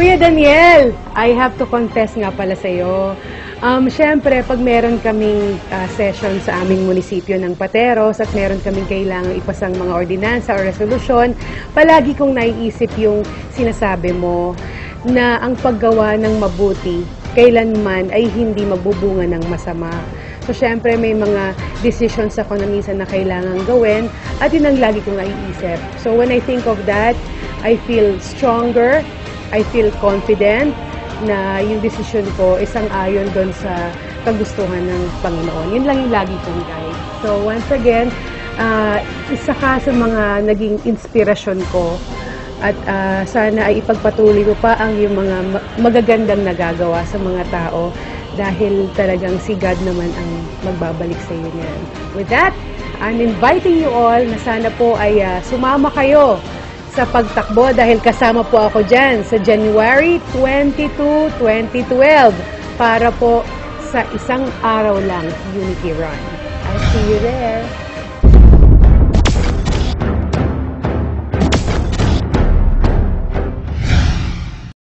Kuya Daniel, I have to confess nga pala sa'yo. Siyempre, pag meron kaming session sa aming munisipyo ng Pateros at meron kaming kailangang ipasang mga ordinansa o resolusyon, palagi kong naiisip yung sinasabi mo na ang paggawa ng mabuti kailanman ay hindi magbubunga ng masama. So, syempre, may mga decisions ako na minsan na kailangan gawin at yun ang lagi kong naiisip. So, when I think of that, I feel stronger, I feel confident na yung decision ko isang ayon doon sa kagustuhan ng Panginoon. Yun lang yung lagi kong guide. So, once again, isa ka sa mga naging inspirasyon ko at sana ay ipagpatuloy ko pa ang yung mga magagandang nagagawa sa mga tao dahil talagang si God naman ang magbabalik sa iyo niyan. With that, I'm inviting you all na sana po ay sumama kayo sa pagtakbo dahil kasama po ako dyan sa January 22, 2012 para po sa isang araw lang Unity Run. I'll see you there.